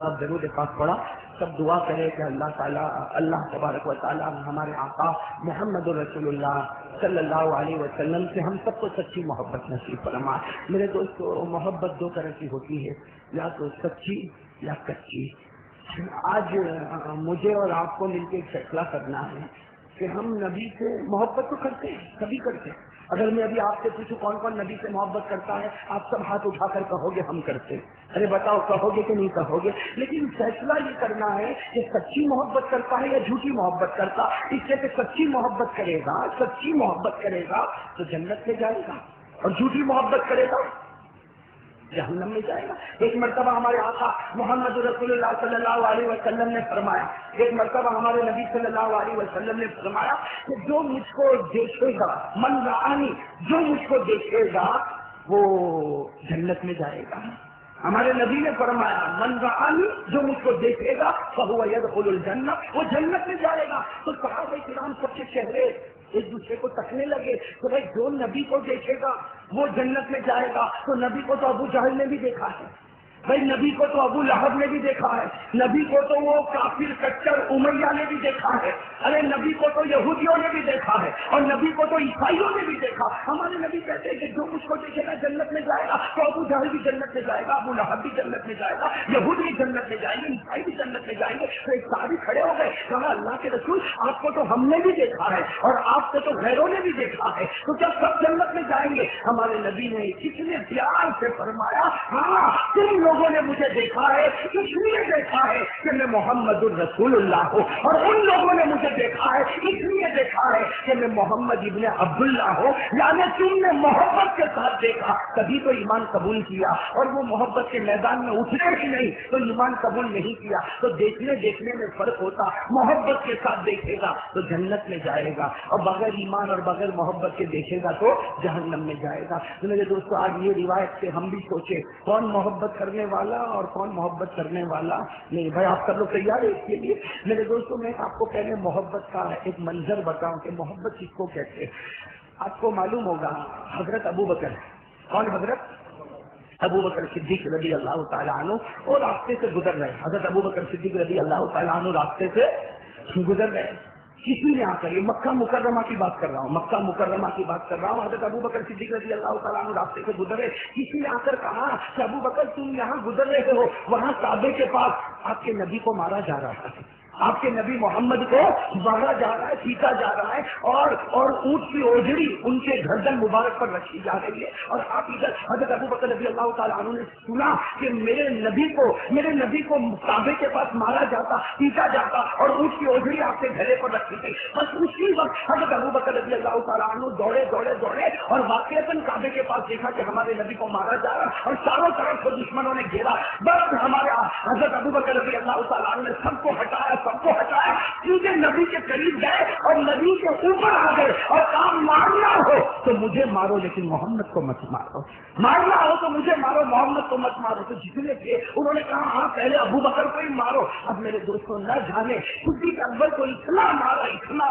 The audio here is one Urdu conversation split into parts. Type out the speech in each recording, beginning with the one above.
اب درود پاک پڑھا، سب دعا کرے کہ اللہ تعالیٰ اللہ تبارک و تعالیٰ ہمارے آقا محمد رسول اللہ صلی اللہ علیہ وسلم سے ہم سب کو سچی محبت نصیب فرمائے۔ میرے دوستو، محبت دو طرح کی ہوتی ہے، یا تو سچی یا کچی۔ آج مجھے اور آپ کو مل کے ایک فیصلہ کرنا ہے کہ ہم نبی سے محبت تو کرتے ہیں، سبھی کرتے ہیں۔ اگر میں ابھی آپ سے پوچھوں کون کون نبی سے محبت کرتا ہے، آپ سب ہاتھ اٹھا کر کہو گے ہم کرتے ہیں۔ ارے بتاؤ، کہو گے کہ نہیں کہو گے؟ لیکن فیصلہ یہ کرنا ہے کہ سچی محبت کرتا ہے یا جھوٹی محبت کرتا۔ اس لیے کہ سچی محبت کرے گا، سچی محبت کرے گا تو جنت میں جائے گا، اور جھوٹی محبت کرے گا جہنم میں جائے گا۔ ایک مرتبہ ہمارے آقا محمد رسول اللہ صلی اللہ علیہ وسلم نے فرمایا، ایک مرتبہ ہمارے نبی صلی اللہ علیہ وسلم نے فرمایا کہ جو مجھ کو دیکھے گا، من رآنی، جو مجھ کو دیکھے گا وہ جنت میں جائے گا۔ ہمارے نبی نے فرمایا من رآنی، جو مجھ کو دیکھے گا فہو یدخل الجنہ، وہ جنت میں جائے گا۔ تو صحابہ کرام سب کے چہرے ایک دوسرے کو تکنے لگے تو بھائی جو نبی کو دیکھے گا وہ جنت میں جائے گا، تو نبی کو تو ابو جہل نے بھی دیکھا ہے، بھائی نبی کو تو ابو لہب نے بھی دیکھا ہے، نبی کو تو وہ کافر کچر امیہ نے بھی دیکھا ہے، ارے نبی کو تو یہودیوں نے بھی دیکھا ہے، اور نبی کو تو عیسائیوں نے بھی دیکھا۔ ہمارے نبی کہتے ہیں کہ جو مجھ کو دیکھے گا جنت میں جائے گا، تو ابو جہل بھی جنت میں جائے گا، ابو لہب بھی جنت میں جائے گا، یہود بھی جنت میں جائیں گے، عیسائی بھی جنت میں جائیں گے۔ تو ایک صحابی کھڑے ہو گئے، کہا اللہ کے رسول آپ کو تو ہم نے بھی دیکھا ہے اور آپ کو تو غیروں نے بھی دیکھا ہے، تو کیا سب جنت میں جائیں گے؟ ہمارے نبی نے کتنے پیار سے فرمایا ہاں تم لوگوں نے مجھے دیکھا ہے، اس لیے دیکھا ہے کہ میں محمد الرسول اللہ ہوں، اور ان لوگوں نے مجھے دیکھا ہے اس لیے دیکھا ہے کہ میں محمد ابن عبداللہ ہوں۔ یعنی تم نے محبت کے ساتھ دیکھا تبھی تو ایمان قبول کیا، اور وہ محبت کے میدان میں اترے ہی نہیں تو ایمان قبول نہیں کیا۔ تو دیکھنے دیکھنے میں فرق ہوتا، محبت کے ساتھ دیکھے گا تو جنت میں جائے گا، اور بغیر ایمان اور بغیر محبت کے دیکھے گا تو جہنم میں جائے گا۔ تو میرے دوستو، آج یہ روایت سے ہم بھی سوچے کون محبت کرنے والا اور کون محبت کرنے والا نہیں۔ بھائی آپ سب لوگ تیار ہیں اس کے لیے؟ میرے دوستوں، میں آپ کو پہلے محبت کا ایک منظر بتاؤں کہ محبت کس کو کہتے ہیں۔ آپ کو معلوم ہوگا حضرت ابو بکر، کون حضرت ابو بکر صدیق رضی اللہ تعالیٰ عنہ، اور راستے سے گزر رہے، حضرت ابو بکر صدیق رضی اللہ تعالیٰ عنہ راستے سے گزر رہے، کسی نے آ کر، یہ مکہ مکرمہ کی بات کر رہا ہوں، مکہ مکرمہ کی بات کر رہا ہوں، حضرت ابو بکر صدیق رضی اللہ تعالیٰ عنہ راستے سے گزرے، کسی نے آ کر کہا کہ ابو بکر تم یہاں گزر رہے ہو، وہاں کعبے کے پاس آپ کے نبی کو مارا جا رہا ہے، آپ کے نبی محمد کو مارا جا رہا ہے، پیٹا جا رہا ہے، اور اونٹ کی اوجڑی ان کے گردن مبارک پر رکھی جا رہی ہے، اور آپ ادھر حضرت ابو بکر رضی اللہ تعالیٰ عنہ نے سنا کہ میرے نبی کو کعبے کے پاس مارا جاتا، پیٹا جاتا، اور اونٹ کی اوجڑی آپ کے گھرے پر رکھی گئی۔ بس اسی وقت حضرت ابو بکر رضی اللہ تعالیٰ عنہ دوڑے اور واقعتاً کعبے کے پاس دیکھا کہ ہمارے نبی کو مارا جا رہا ہے، اور چاروں طرف سے دشمنوں نے گھیرا۔ بس ہمارے حضرت ابو بکر رضی اللہ تعالیٰ عنہ نے سب کو ہٹایا، سیدھے نبی کے قریب گئے اور نبی کے اوپر آ گئے اور کہا مارنا ہو تو مجھے مارو لیکن محمد کو مت مارو، مارنا ہو تو مجھے مارو، محمد کو مت مارو۔ تو جتنے تھے انہوں نے کہا ہاں پہلے ابو بکر کو ہی مارو۔ اب میرے دوستوں، نہ جانے صدیق اکبر کو اتنا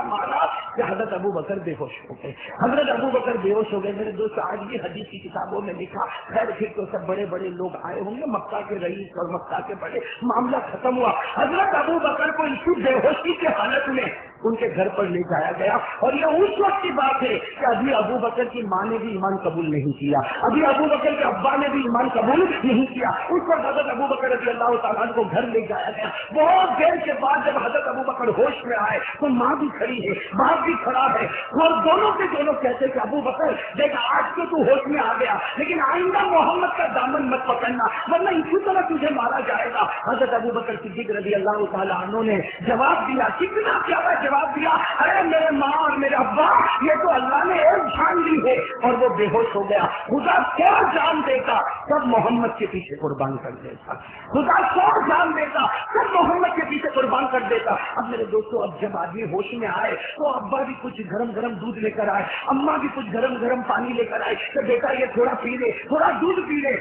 مارا کہ حضرت ابو بکر بے ہوش ہو گئے، حضرت ابو بکر بے ہوش ہو گئے۔ میرے دوست، آج بھی حدیث کی کتابوں میں لکھا، خیر پھر تو سب بڑے بڑے لوگ آئے ہوں گے، مکہ کے رئیس اور مکہ کے بڑے، معاملہ ختم ہوا۔ حضرت ابو بکر کو اسی بے ہوشی کی حالت میں ان کے گھر پر لے جایا گیا، اور یہ اس وقت کی بات ہے کہ ابھی ابو بکر کی ماں نے بھی ایمان قبول نہیں کیا، ابھی ابو بکر کے ابا نے بھی ایمان قبول نہیں کیا۔ اس وقت حضرت ابو بکر رضی اللہ تعالیٰ عنہ کو گھر لے جایا گیا۔ بہت دیر کے بعد جب حضرت ابو بکر ہوش میں آئے تو ماں بھی کھڑی ہے، باپ بھی کھڑا ہے، اور دونوں کے دونوں کہتے کہ ابو بکر دیکھ آج تو ہوش میں آ گیا، لیکن آئندہ محمد کا دامن مت پکڑنا ورنہ اسی طرح تجھے مارا جائے گا۔ حضرت ابو بکر صدیق رضی اللہ تعالیٰ عنہ نے جواب دیا، کتنا پیارا جواب دیا، ارے میرے ماں اور میرے ابا، یہ تو اللہ نے ایک جان دی ہے، اور وہ بے ہوش ہو گیا۔ خدا کیا جان دیتا سب محمد کے پیچھے قربان کر دیتا، خدا کیا جان دیتا سب محمد کے پیچھے قربان کر دیتا۔ اب میرے دوستوں، اب جب آدمی ہوش میں آئے تو ابا بھی کچھ گرم گرم دودھ لے کر آئے، اماں بھی کچھ گرم گرم پانی لے کر آئے کہ بیٹا یہ تھوڑا پی لے، تھوڑا دودھ پی لے۔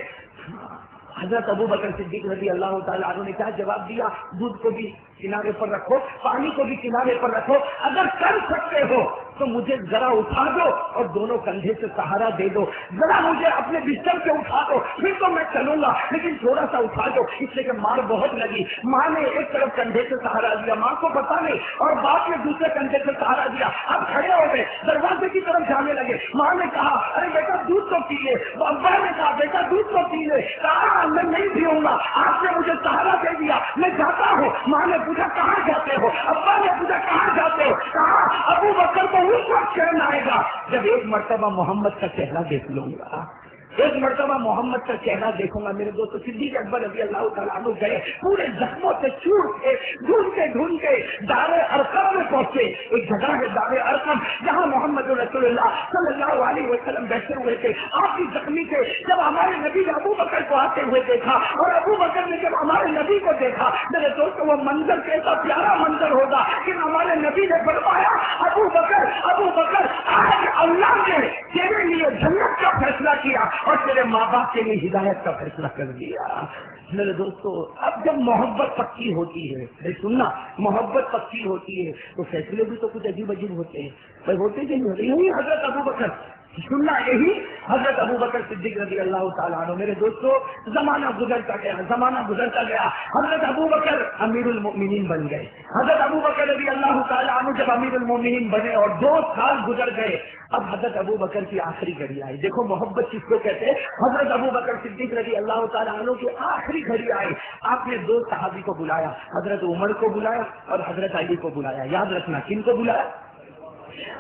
حضرت ابو بکر صدیق رضی اللہ تعالیٰ عنہ نے کیا جواب دیا، دودھ کو بھی کنارے پر رکھو، پانی کو بھی کنارے پر رکھو، اگر کر سکتے ہو تو مجھے ذرا اٹھا دو اور دونوں کندھے سے سہارا دے دو، ذرا مجھے اپنے بستر سے اٹھا دو، پھر تو میں چلوں گا، لیکن تھوڑا سا اٹھا دو، اس لیے کہ مار بہت لگی۔ ماں نے ایک طرف کندھے سے سہارا دیا، ماں کو پتا نہیں، اور باپ نے دوسرے کندھے سے سہارا دیا۔ اب کھڑے ہو گئے، دروازے کی طرف جانے لگے۔ ماں نے کہا ارے بیٹا دودھ تو پی لے، ابا نے کہا بیٹا دودھ تو پی لے، کہا میں نہیں پیوں گا، آپ نے مجھے سہارا دے دیا، میں جاتا ہوں۔ ماں نے پوچھا کہاں جاتے ہو؟ ابا نے پوچھا کہاں جاتے ہو؟ کہا ابو بکر کو اس وقت چین آئے گا جب ایک مرتبہ محمد کا چہرہ دیکھ لوں گا، ایک مرتبہ محمد کا چہرہ دیکھوں گا۔ میرے دوستوں صدیق اکبر رضی اللہ تعالیٰ عنہ گئے، پورے زخموں سے چوٹ کے ڈھونڈ کے دار ارقم میں پہنچے۔ ایک جگہ ہے دار ارقم جہاں محمد رسول اللہ صلی اللہ علیہ وسلم بیٹھے ہوئے تھے، آپ کی زخمی تھے۔ جب ہمارے نبی نے ابو بکر کو آتے ہوئے دیکھا اور ابو بکر نے جب ہمارے نبی کو دیکھا، میرے دوستوں وہ منظر کیسا پیارا منظر ہوگا کہ ہمارے نبی نے فرمایا ابو بکر آج اللہ نے تیرے لیے جنت کا فیصلہ کیا اور تیرے ماں باپ کے لیے ہدایت کا فیصلہ کر دیا۔ میرے دوستو اب جب محبت پکی ہوتی ہے، سننا، محبت پکی ہوتی ہے تو فیصلے بھی تو کچھ عجیب عجیب ہوتے ہیں، بھائی ہوتے کہ نہیں ہوتے؟ یہی حضرت ابو بکر، سننا، یہی حضرت ابو بکر صدیق رضی اللہ تعالیٰ عنہ۔ میرے دوستو زمانہ گزرتا گیا، حضرت ابو بکر امیر المؤمنین بن گئے۔ حضرت ابو بکر رضی اللہ تعالیٰ عنہ جب امیر المؤمنین بنے اور 2 سال گزر گئے، اب حضرت ابو بکر کی آخری گھڑی آئی۔ دیکھو محبت کس کو کہتے ہیں؟ حضرت ابو بکر صدیق رضی اللہ تعالیٰ عنہ کی آخری گھڑی آئی۔ آپ نے 2 صحابی کو بلایا، حضرت عمر کو بلایا اور حضرت علی کو بلایا۔ یاد رکھنا کن کو بلایا؟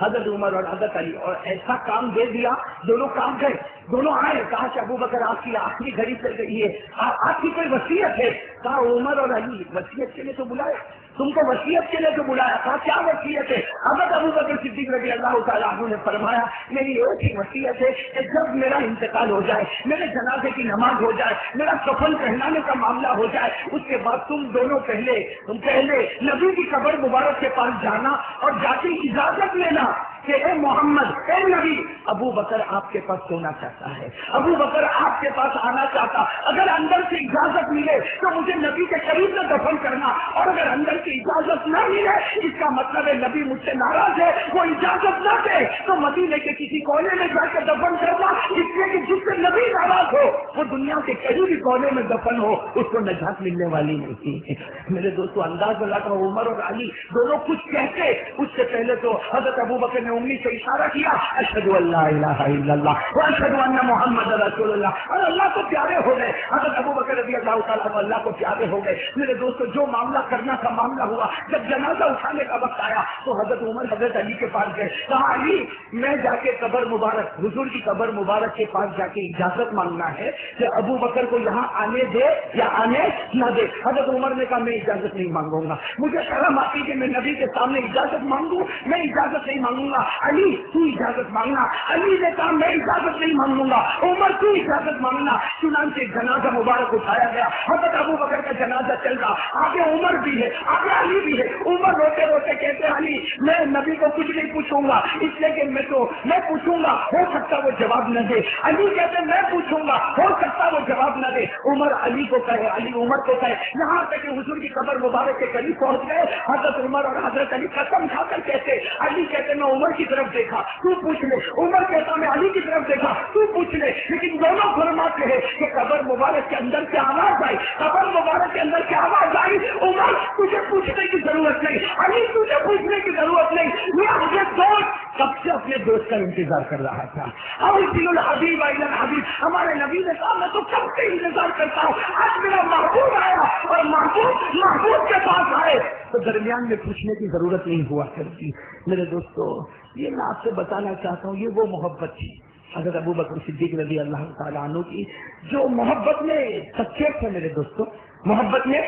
حضرت عمر اور حضرت علی، اور ایسا کام دے دیا، دونوں کام گئے، دونوں آئے۔ کہا کہ ابو بکر آپ کی آخری گھڑی چل رہی ہے، آپ کی کوئی وصیت ہے؟ کہا عمر اور علی وصیت کے لیے تو بلایا، تم کو وصیت کے لیے تو بلایا۔ کہا کیا وصیت ہے؟ حضرت ابو بکر صدیق رضی اللہ تعالیٰ عنہ نے فرمایا میری ایک ہی وصیت ہے کہ جب میرا انتقال ہو جائے، میرے جنازے کی نماز ہو جائے، میرا کفن پہنانے کا معاملہ ہو جائے، اس کے بعد تم دونوں پہلے نبی کی قبر مبارک کے پاس جانا اور جا کے اجازت لینا کہ اے محمد، اے نبی، ابو بکر آپ کے پاس سونا چاہتا ہے، ابو بکر آپ کے پاس آنا چاہتا، اگر اندر سے اجازت ملے تو مجھے نبی کے قریب سے دفن کرنا، اور اگر اندر سے اجازت نہ ملے اس کا مطلب ہے نبی مجھ سے ناراض ہے، وہ اجازت نہ دے تو مدینے کے کسی کونے میں جا کے دفن کرنا، اس لیے کہ جس سے نبی ناراض ہو وہ دنیا کے کہیں بھی کونے میں دفن ہو اس کو نجات ملنے والی نہیں ہے۔ میرے دوستو انداز لگا کر عمر اور علی دونوں کچھ کہتے، اس سے پہلے تو حضرت ابو بکر نے انگلی سے اشارہ کیا، اشہد ان لا الہ الا اللہ واشہد ان محمد رسول اللہ، اور اللہ کو پیارے ہو گئے۔ حضرت ابو بکر رضی اللہ تعالیٰ عنہ اللہ کو پیارے ہو گئے۔ میرے دوستو جو معاملہ کرنا کا معاملہ ہوا، جب جنازہ اٹھانے کا وقت آیا تو حضرت عمر حضرت علی کے پاس گئے، کہا علی میں جا کے قبر مبارک، حضور کی قبر مبارک کے پاس جا کے اجازت مانگنا ہے کہ ابو بکر کو یہاں آنے دے یا آنے نہ دے۔ حضرت عمر نے کہا میں اجازت نہیں مانگوں گا، مجھے شرم آتی کہ میں نبی کے سامنے اجازت مانگوں، میں اجازت نہیں مانگوں گا۔ علی تو اجازت مانگنا، علی نے کہا میں اجازت نہیں مانگوں گا، عمر تو اجازت مانگنا۔ چنانچہ جنازہ مبارک اٹھایا گیا، حضرت ابو بکر کا جنازہ چل رہا، آگے عمر بھی ہے، آگے علی بھی ہے۔ عمر روتے روتے کہتے علی میں نبی کو کچھ نہیں پوچھوں گا، اس لیے کہ میں پوچھوں گا ہو سکتا وہ جواب نہ دے۔ علی کہتے میں پوچھوں گا ہو سکتا وہ جواب نہ دے۔ عمر علی کو کہے، علی عمر کو کہے، یہاں تک کہ حضور کی قبر مبارک کے قریب پہنچ گئے۔ حضرت عمر اور حضرت علی قسم کھا کر کہتے، علی کہتے میں عمر کی طرف دیکھا تو پوچھ لے، عمر کہتا میں علی کی طرف دیکھا تو پوچھ لے، لیکن دونوں فرماتے ہیں کہ قبر مبارک کے اندر سے آواز آئی، قبر مبارک کے اندر سے آواز آئی، عمر تجھے پوچھنے کی ضرورت نہیں، علی تجھے پوچھنے کی ضرورت نہیں، میں اپنے دوست کب سے اپنے دوست کا انتظار کر رہا تھا۔ الحبیب الحبیب، ہمارے نبی نے کہا میں تو کب سے انتظار کرتا ہوں، آج میرا محبوب آیا اور محبوب کے پاس آئے تو درمیان میں پوچھنے کی ضرورت نہیں ہوا کرتی۔ میرے دوستو یہ میں آپ سے بتانا چاہتا ہوں، یہ وہ محبت تھی حضرت ابو بکر صدیق رضی اللہ تعالیٰ عنہ کی، جو محبت میں سچے تھے۔ میرے دوستو محبت میں